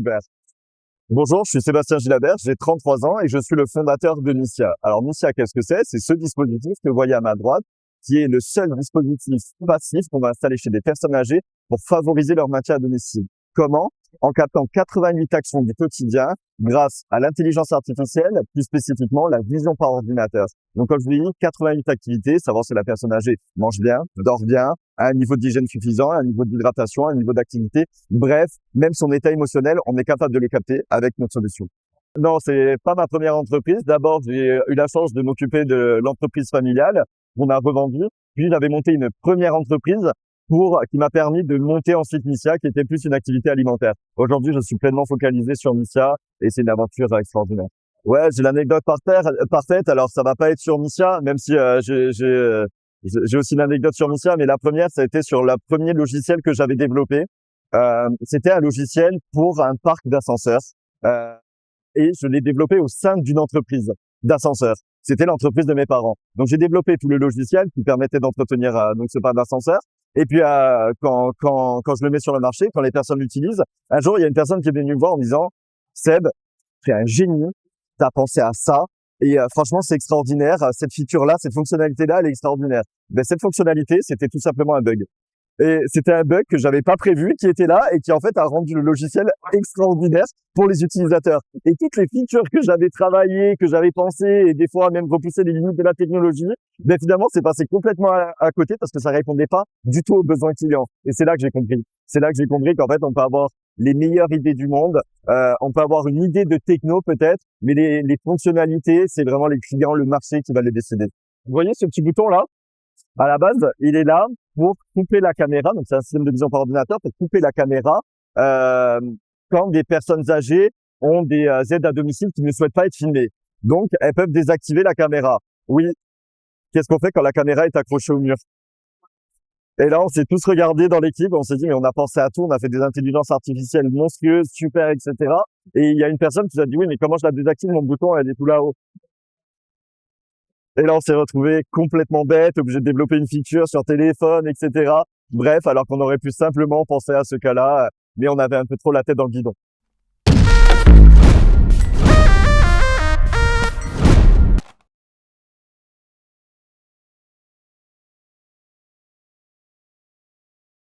Super. Bonjour, je suis Sébastien Gilabert, j'ai 33 ans et je suis le fondateur de Missia. Alors Missia, qu'est-ce que c'est? C'est ce dispositif que vous voyez à ma droite, qui est le seul dispositif passif qu'on va installer chez des personnes âgées pour favoriser leur maintien à domicile. Comment? En captant 88 actions du quotidien grâce à l'intelligence artificielle, plus spécifiquement la vision par ordinateur. Donc, comme je vous dis, 88 activités, savoir si la personne âgée mange bien, dort bien, a un niveau d'hygiène suffisant, un niveau d'hydratation, un niveau d'activité. Bref, même son état émotionnel, on est capable de les capter avec notre solution. Non, c'est pas ma première entreprise. D'abord, j'ai eu la chance de m'occuper de l'entreprise familiale qu'on a revendue. Puis, j'avais monté une première entreprise qui m'a permis de monter ensuite Missia, qui était plus une activité alimentaire. Aujourd'hui, je suis pleinement focalisé sur Missia et c'est une aventure extraordinaire. Ouais, j'ai l'anecdote parfaite. Alors, ça va pas être sur Missia, même si j'ai aussi une anecdote sur Missia, mais la première, ça a été sur le premier logiciel que j'avais développé. C'était un logiciel pour un parc d'ascenseurs et je l'ai développé au sein d'une entreprise d'ascenseurs. C'était l'entreprise de mes parents. Donc, j'ai développé tout le logiciel qui permettait d'entretenir donc ce parc d'ascenseurs. Et puis, quand je le mets sur le marché, quand les personnes l'utilisent, un jour, il y a une personne qui est venue me voir en me disant « Seb, tu es un génie, tu as pensé à ça et franchement, c'est extraordinaire. Cette feature-là, cette fonctionnalité-là, elle est extraordinaire. » Ben, cette fonctionnalité, c'était tout simplement un bug. Et c'était un bug que j'avais pas prévu, qui était là et qui en fait a rendu le logiciel extraordinaire pour les utilisateurs. Et toutes les features que j'avais travaillées, que j'avais pensées et des fois même repoussé les limites de la technologie, ben finalement c'est passé complètement à côté parce que ça répondait pas du tout aux besoins clients. Et c'est là que j'ai compris. C'est là que j'ai compris qu'en fait on peut avoir les meilleures idées du monde, on peut avoir une idée de techno peut-être, mais les fonctionnalités c'est vraiment les clients, le marché qui va les décider. Vous voyez ce petit bouton là? À la base, il est là pour couper la caméra. Donc, c'est un système de vision par ordinateur pour couper la caméra quand des personnes âgées ont des aides à domicile qui ne souhaitent pas être filmées. Donc, elles peuvent désactiver la caméra. Oui. Qu'est-ce qu'on fait quand la caméra est accrochée au mur? Et là, on s'est tous regardés dans l'équipe. On s'est dit, mais on a pensé à tout. On a fait des intelligences artificielles monstrueuses, super, etc. Et il y a une personne qui nous a dit, oui, mais comment je la désactive? Mon bouton, elle est tout là-haut. Et là, on s'est retrouvé complètement bête, obligé de développer une feature sur téléphone, etc. Bref, alors qu'on aurait pu simplement penser à ce cas-là, mais on avait un peu trop la tête dans le guidon.